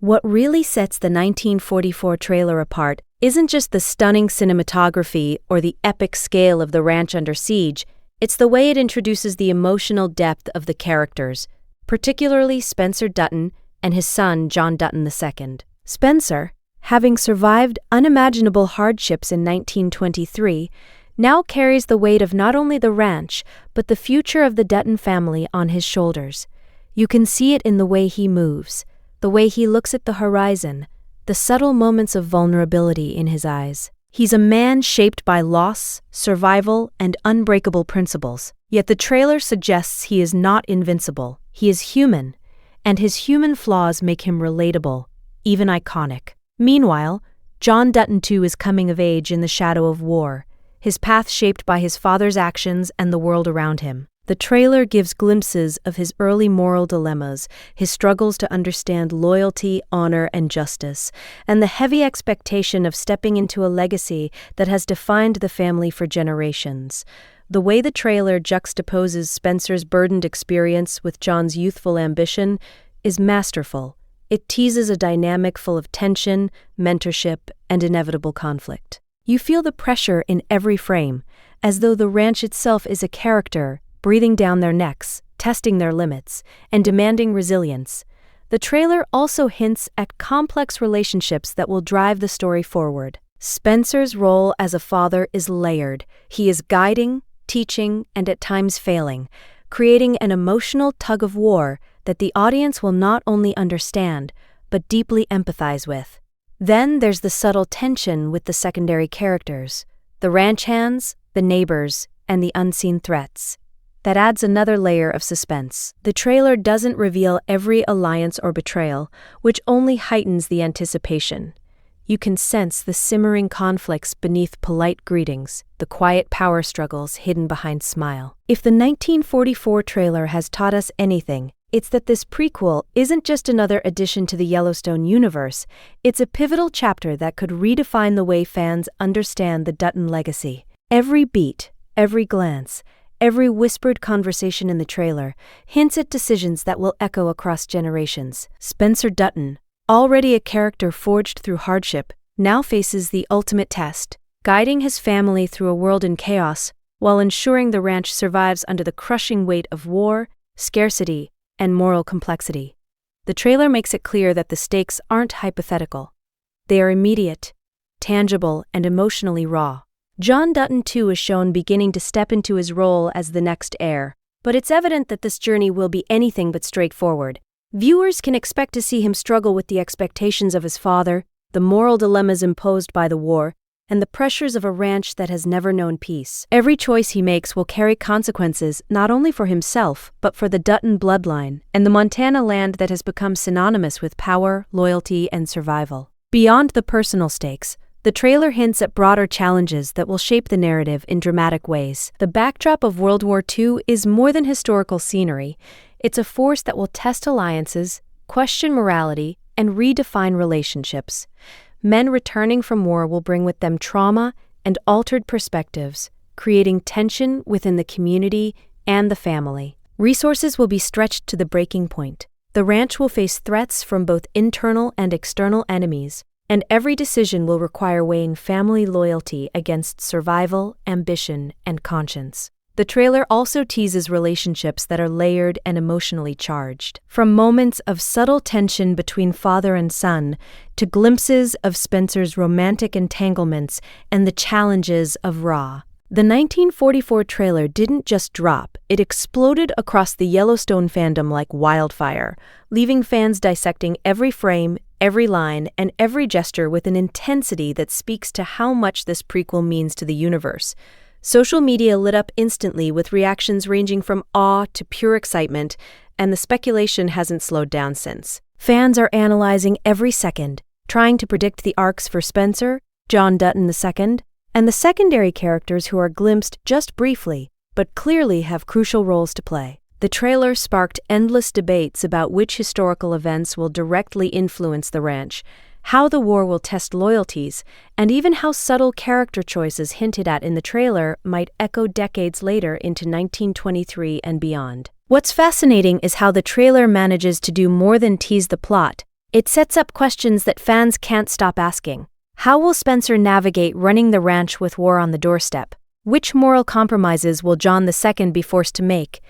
What really sets the 1944 trailer apart isn't just the stunning cinematography or the epic scale of the ranch under siege, it's the way it introduces the emotional depth of the characters, particularly Spencer Dutton and his son John Dutton II. Spencer, having survived unimaginable hardships in 1923, now carries the weight of not only the ranch, but the future of the Dutton family on his shoulders. You can see it in the way he moves, the way he looks at the horizon, the subtle moments of vulnerability in his eyes. He's a man shaped by loss, survival, and unbreakable principles. Yet the trailer suggests he is not invincible. He is human, and his human flaws make him relatable, even iconic. Meanwhile, John Dutton II is coming of age in the shadow of war, his path shaped by his father's actions and the world around him. The trailer gives glimpses of his early moral dilemmas, his struggles to understand loyalty, honor, and justice, and the heavy expectation of stepping into a legacy that has defined the family for generations. The way the trailer juxtaposes Spencer's burdened experience with John's youthful ambition is masterful. It teases a dynamic full of tension, mentorship, and inevitable conflict. You feel the pressure in every frame, as though the ranch itself is a character, breathing down their necks, testing their limits, and demanding resilience. The trailer also hints at complex relationships that will drive the story forward. Spencer's role as a father is layered. He is guiding, teaching, and at times failing, creating an emotional tug-of-war that the audience will not only understand, but deeply empathize with. Then there's the subtle tension with the secondary characters, the ranch hands, the neighbors, and the unseen threats. That adds another layer of suspense. The trailer doesn't reveal every alliance or betrayal, which only heightens the anticipation. You can sense the simmering conflicts beneath polite greetings, the quiet power struggles hidden behind smile. If the 1944 trailer has taught us anything, it's that this prequel isn't just another addition to the Yellowstone universe, it's a pivotal chapter that could redefine the way fans understand the Dutton legacy. Every beat, every glance, every whispered conversation in the trailer hints at decisions that will echo across generations. Spencer Dutton, already a character forged through hardship, now faces the ultimate test, guiding his family through a world in chaos while ensuring the ranch survives under the crushing weight of war, scarcity, and moral complexity. The trailer makes it clear that the stakes aren't hypothetical. They are immediate, tangible, and emotionally raw. John Dutton II is shown beginning to step into his role as the next heir, but it's evident that this journey will be anything but straightforward. Viewers can expect to see him struggle with the expectations of his father, the moral dilemmas imposed by the war, and the pressures of a ranch that has never known peace. Every choice he makes will carry consequences not only for himself, but for the Dutton bloodline and the Montana land that has become synonymous with power, loyalty, and survival. Beyond the personal stakes, the trailer hints at broader challenges that will shape the narrative in dramatic ways. The backdrop of World War II is more than historical scenery. It's a force that will test alliances, question morality, and redefine relationships. Men returning from war will bring with them trauma and altered perspectives, creating tension within the community and the family. Resources will be stretched to the breaking point. The ranch will face threats from both internal and external enemies, and every decision will require weighing family loyalty against survival, ambition, and conscience. The trailer also teases relationships that are layered and emotionally charged. From moments of subtle tension between father and son, to glimpses of Spencer's romantic entanglements and the challenges of Raw. The 1944 trailer didn't just drop, it exploded across the Yellowstone fandom like wildfire, leaving fans dissecting every frame, every line, and every gesture with an intensity that speaks to how much this prequel means to the universe. Social media lit up instantly with reactions ranging from awe to pure excitement, and the speculation hasn't slowed down since. Fans are analyzing every second, trying to predict the arcs for Spencer, John Dutton II, and the secondary characters who are glimpsed just briefly, but clearly have crucial roles to play. The trailer sparked endless debates about which historical events will directly influence the ranch, how the war will test loyalties, and even how subtle character choices hinted at in the trailer might echo decades later into 1923 and beyond. What's fascinating is how the trailer manages to do more than tease the plot. It sets up questions that fans can't stop asking. How will Spencer navigate running the ranch with war on the doorstep? Which moral compromises will John II be forced to make?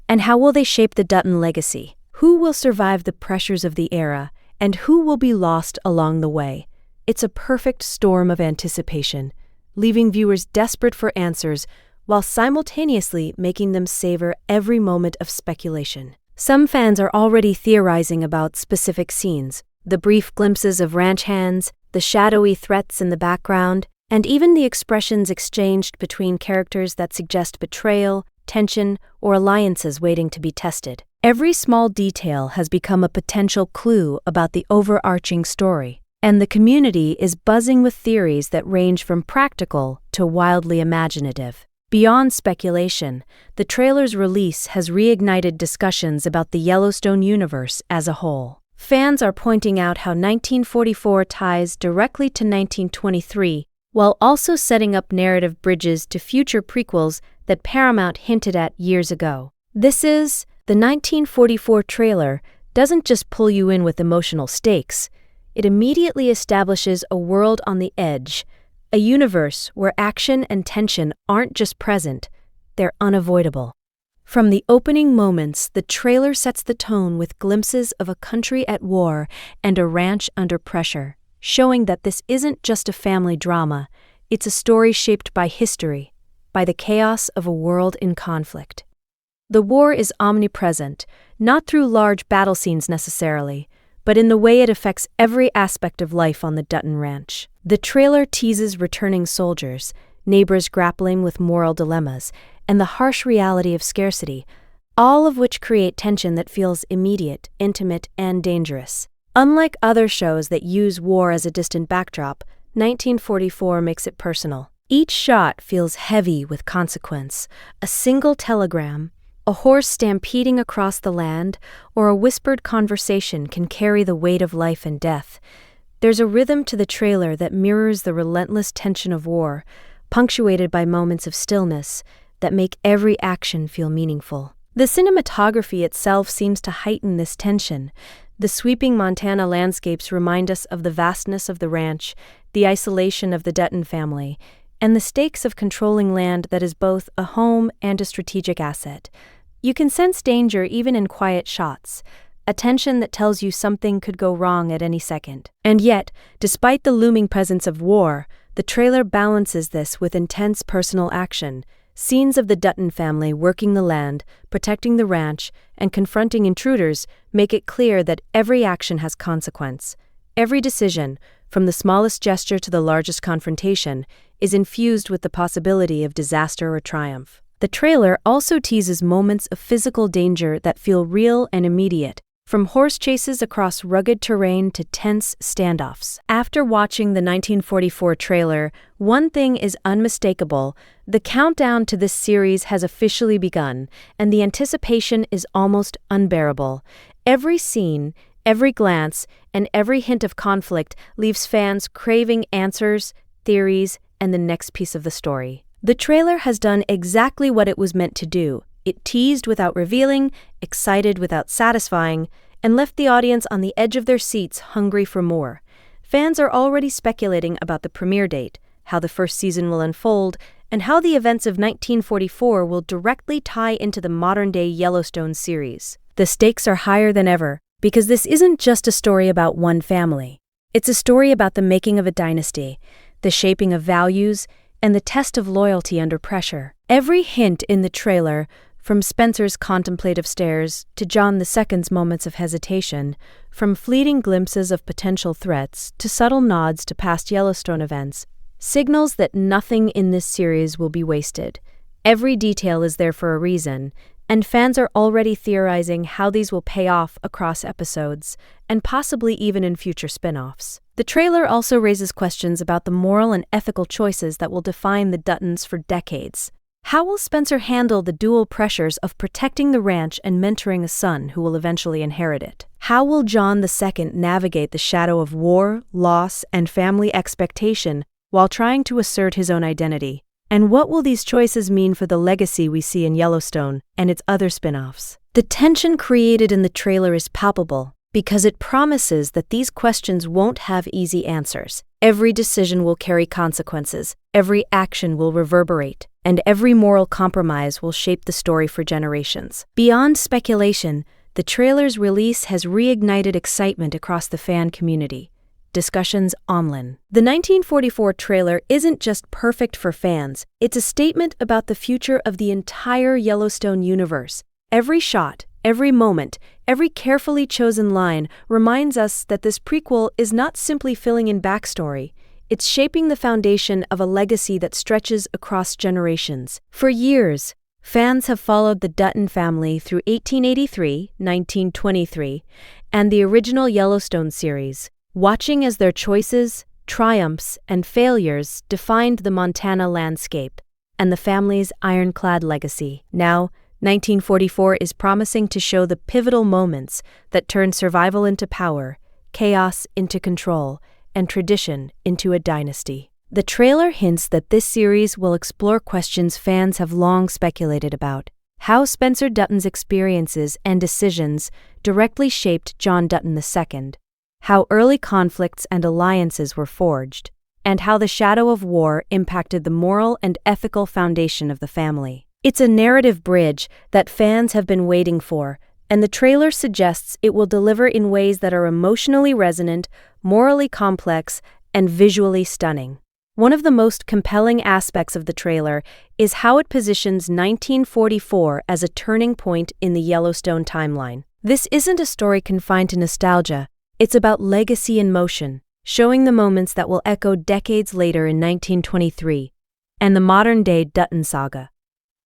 And how will they shape the Dutton legacy? Who will survive the pressures of the era, and who will be lost along the way? It's a perfect storm of anticipation, leaving viewers desperate for answers while simultaneously making them savor every moment of speculation. Some fans are already theorizing about specific scenes, the brief glimpses of ranch hands, the shadowy threats in the background, and even the expressions exchanged between characters that suggest betrayal, tension, or alliances waiting to be tested. Every small detail has become a potential clue about the overarching story, and the community is buzzing with theories that range from practical to wildly imaginative. Beyond speculation, the trailer's release has reignited discussions about the Yellowstone universe as a whole. Fans are pointing out how 1944 ties directly to 1923, while also setting up narrative bridges to future prequels that Paramount hinted at years ago. The 1944 trailer doesn't just pull you in with emotional stakes, it immediately establishes a world on the edge, a universe where action and tension aren't just present, they're unavoidable. From the opening moments, the trailer sets the tone with glimpses of a country at war and a ranch under pressure, showing that this isn't just a family drama, it's a story shaped by history, by the chaos of a world in conflict. The war is omnipresent, not through large battle scenes necessarily, but in the way it affects every aspect of life on the Dutton Ranch. The trailer teases returning soldiers, neighbors grappling with moral dilemmas, and the harsh reality of scarcity, all of which create tension that feels immediate, intimate, and dangerous. Unlike other shows that use war as a distant backdrop, 1944 makes it personal. Each shot feels heavy with consequence. A single telegram, a horse stampeding across the land, or a whispered conversation can carry the weight of life and death. There's a rhythm to the trailer that mirrors the relentless tension of war, punctuated by moments of stillness that make every action feel meaningful. The cinematography itself seems to heighten this tension. The sweeping Montana landscapes remind us of the vastness of the ranch, the isolation of the Dutton family, and the stakes of controlling land that is both a home and a strategic asset. You can sense danger even in quiet shots, a tension that tells you something could go wrong at any second. And yet, despite the looming presence of war, the trailer balances this with intense personal action. Scenes of the Dutton family working the land, protecting the ranch, and confronting intruders make it clear that every action has consequence. Every decision, from the smallest gesture to the largest confrontation, is infused with the possibility of disaster or triumph. The trailer also teases moments of physical danger that feel real and immediate, from horse chases across rugged terrain to tense standoffs. After watching the 1944 trailer, one thing is unmistakable: the countdown to this series has officially begun, and the anticipation is almost unbearable. Every scene, every glance, and every hint of conflict leaves fans craving answers, theories, and the next piece of the story. The trailer has done exactly what it was meant to do. It teased without revealing, excited without satisfying, and left the audience on the edge of their seats hungry for more. Fans are already speculating about the premiere date, how the first season will unfold, and how the events of 1944 will directly tie into the modern-day Yellowstone series. The stakes are higher than ever, because this isn't just a story about one family. It's a story about the making of a dynasty, the shaping of values, and the test of loyalty under pressure. Every hint in the trailer, from Spencer's contemplative stares to John II's moments of hesitation, from fleeting glimpses of potential threats to subtle nods to past Yellowstone events, signals that nothing in this series will be wasted. Every detail is there for a reason, and fans are already theorizing how these will pay off across episodes, and possibly even in future spin-offs. The trailer also raises questions about the moral and ethical choices that will define the Duttons for decades. How will Spencer handle the dual pressures of protecting the ranch and mentoring a son who will eventually inherit it? How will John II navigate the shadow of war, loss, and family expectation while trying to assert his own identity? And what will these choices mean for the legacy we see in Yellowstone and its other spin-offs? The tension created in the trailer is palpable. because it promises that these questions won't have easy answers. Every decision will carry consequences, every action will reverberate, and every moral compromise will shape the story for generations. Beyond speculation, the trailer's release has reignited excitement across the fan community. Discussions online. The 1944 trailer isn't just perfect for fans, it's a statement about the future of the entire Yellowstone universe. Every shot, every moment, every carefully chosen line reminds us that this prequel is not simply filling in backstory, it's shaping the foundation of a legacy that stretches across generations. For years, fans have followed the Dutton family through 1883, 1923, and the original Yellowstone series, watching as their choices, triumphs, and failures defined the Montana landscape and the family's ironclad legacy. Now, 1944 is promising to show the pivotal moments that turn survival into power, chaos into control, and tradition into a dynasty. The trailer hints that this series will explore questions fans have long speculated about: how Spencer Dutton's experiences and decisions directly shaped John Dutton II, how early conflicts and alliances were forged, and how the shadow of war impacted the moral and ethical foundation of the family. It's a narrative bridge that fans have been waiting for, and the trailer suggests it will deliver in ways that are emotionally resonant, morally complex, and visually stunning. One of the most compelling aspects of the trailer is how it positions 1944 as a turning point in the Yellowstone timeline. This isn't a story confined to nostalgia, it's about legacy in motion, showing the moments that will echo decades later in 1923, and the modern-day Dutton saga.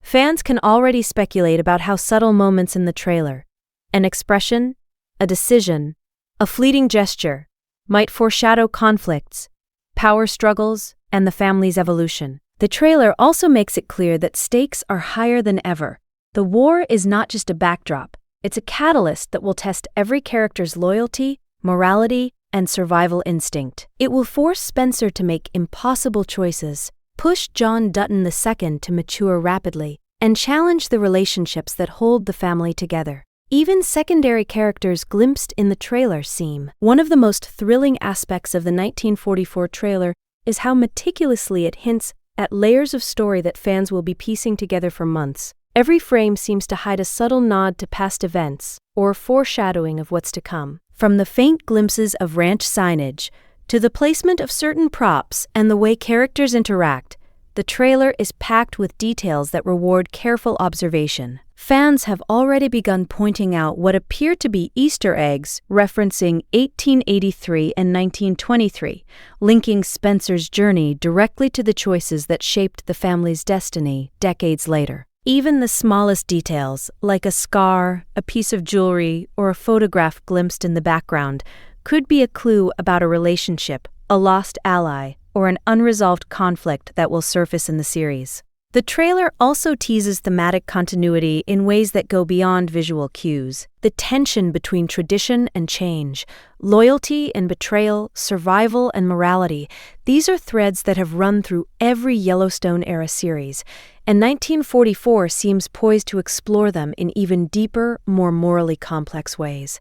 Fans can already speculate about how subtle moments in the trailer, an expression, a decision, a fleeting gesture, might foreshadow conflicts, power struggles, and the family's evolution. The trailer also makes it clear that stakes are higher than ever. The war is not just a backdrop, it's a catalyst that will test every character's loyalty, morality, and survival instinct. It will force Spencer to make impossible choices, push John Dutton II to mature rapidly, and challenge the relationships that hold the family together. Even secondary characters glimpsed in the trailer seem. One of the most thrilling aspects of the 1944 trailer is how meticulously it hints at layers of story that fans will be piecing together for months. Every frame seems to hide a subtle nod to past events or foreshadowing of what's to come. From the faint glimpses of ranch signage to the placement of certain props and the way characters interact, the trailer is packed with details that reward careful observation. Fans have already begun pointing out what appear to be Easter eggs referencing 1883 and 1923, linking Spencer's journey directly to the choices that shaped the family's destiny decades later. Even the smallest details, like a scar, a piece of jewelry, or a photograph glimpsed in the background, could be a clue about a relationship, a lost ally, or an unresolved conflict that will surface in the series. The trailer also teases thematic continuity in ways that go beyond visual cues. The tension between tradition and change, loyalty and betrayal, survival and morality, these are threads that have run through every Yellowstone-era series, and 1944 seems poised to explore them in even deeper, more morally complex ways.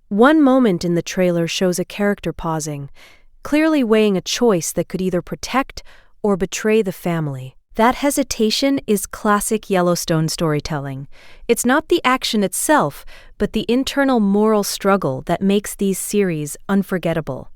One moment in the trailer shows a character pausing, clearly weighing a choice that could either protect or betray the family. That hesitation is classic Yellowstone storytelling. It's not the action itself, but the internal moral struggle that makes these series unforgettable.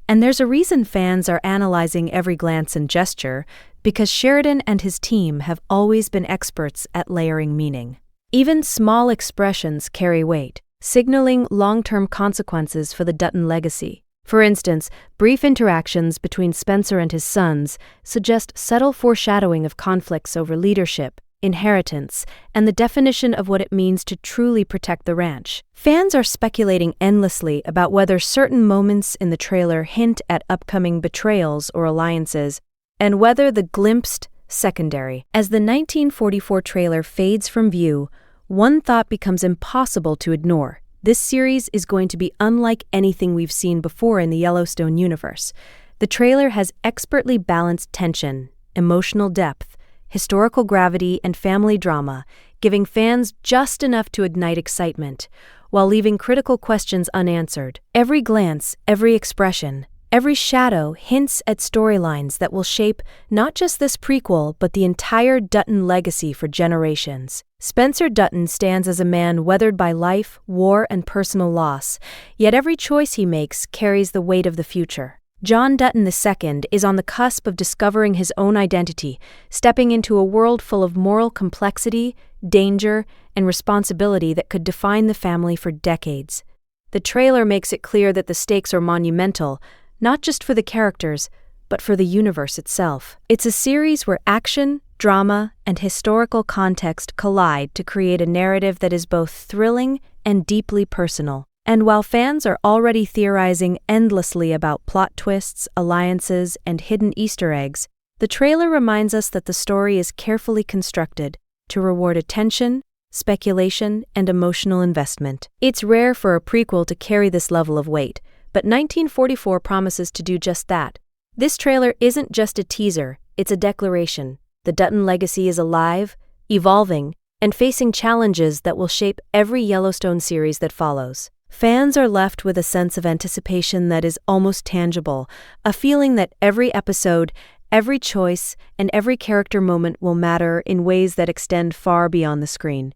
And there's a reason fans are analyzing every glance and gesture, because Sheridan and his team have always been experts at layering meaning. Even small expressions carry weight, signaling long-term consequences for the Dutton legacy. For instance, brief interactions between Spencer and his sons suggest subtle foreshadowing of conflicts over leadership, inheritance, and the definition of what it means to truly protect the ranch. Fans are speculating endlessly about whether certain moments in the trailer hint at upcoming betrayals or alliances, and whether the glimpsed secondary. As the 1944 trailer fades from view, one thought becomes impossible to ignore. This series is going to be unlike anything we've seen before in the Yellowstone universe. The trailer has expertly balanced tension, emotional depth, historical gravity, and family drama, giving fans just enough to ignite excitement, while leaving critical questions unanswered. Every glance, every expression, every shadow hints at storylines that will shape not just this prequel, but the entire Dutton legacy for generations. Spencer Dutton stands as a man weathered by life, war, and personal loss, yet every choice he makes carries the weight of the future. John Dutton II is on the cusp of discovering his own identity, stepping into a world full of moral complexity, danger, and responsibility that could define the family for decades. The trailer makes it clear that the stakes are monumental, not just for the characters, but for the universe itself. It's a series where action, drama, and historical context collide to create a narrative that is both thrilling and deeply personal. And while fans are already theorizing endlessly about plot twists, alliances, and hidden Easter eggs, the trailer reminds us that the story is carefully constructed to reward attention, speculation, and emotional investment. It's rare for a prequel to carry this level of weight, but 1944 promises to do just that. This trailer isn't just a teaser, it's a declaration. The Dutton legacy is alive, evolving, and facing challenges that will shape every Yellowstone series that follows. Fans are left with a sense of anticipation that is almost tangible, a feeling that every episode, every choice, and every character moment will matter in ways that extend far beyond the screen.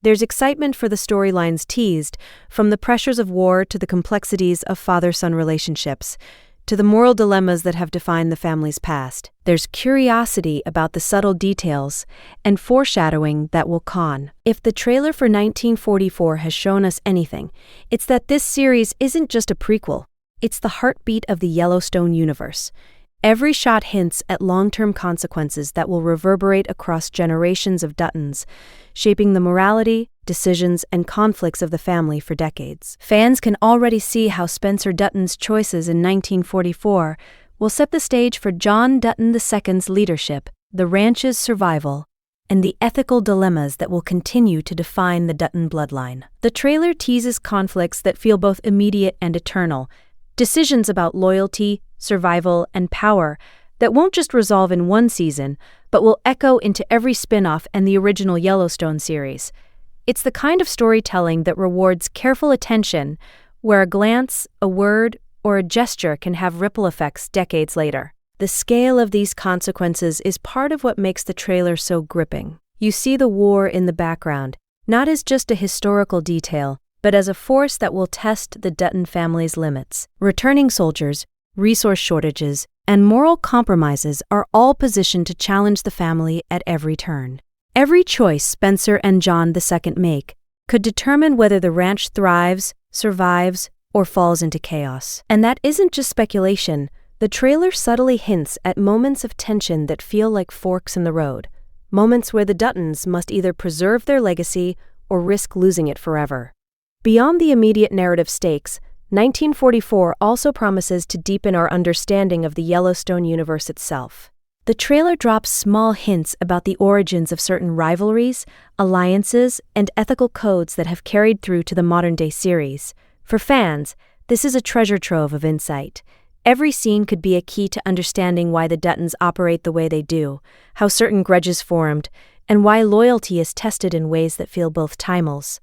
There's excitement for the storylines teased, from the pressures of war to the complexities of father-son relationships, to the moral dilemmas that have defined the family's past. There's curiosity about the subtle details and foreshadowing that will con. If the trailer for 1944 has shown us anything, it's that this series isn't just a prequel, it's the heartbeat of the Yellowstone universe. Every shot hints at long-term consequences that will reverberate across generations of Duttons, shaping the morality, decisions, and conflicts of the family for decades. Fans can already see how Spencer Dutton's choices in 1944 will set the stage for John Dutton II's leadership, the ranch's survival, and the ethical dilemmas that will continue to define the Dutton bloodline. The trailer teases conflicts that feel both immediate and eternal, decisions about loyalty, survival, and power that won't just resolve in one season, but will echo into every spin-off and the original Yellowstone series. It's the kind of storytelling that rewards careful attention, where a glance, a word, or a gesture can have ripple effects decades later. The scale of these consequences is part of what makes the trailer so gripping. You see the war in the background, not as just a historical detail, but as a force that will test the Dutton family's limits. Returning soldiers, resource shortages, and moral compromises are all positioned to challenge the family at every turn. Every choice Spencer and John II make could determine whether the ranch thrives, survives, or falls into chaos. And that isn't just speculation. The trailer subtly hints at moments of tension that feel like forks in the road, moments where the Duttons must either preserve their legacy or risk losing it forever. Beyond the immediate narrative stakes, 1944 also promises to deepen our understanding of the Yellowstone universe itself. The trailer drops small hints about the origins of certain rivalries, alliances, and ethical codes that have carried through to the modern-day series. For fans, this is a treasure trove of insight. Every scene could be a key to understanding why the Duttons operate the way they do, how certain grudges formed, and why loyalty is tested in ways that feel both timeless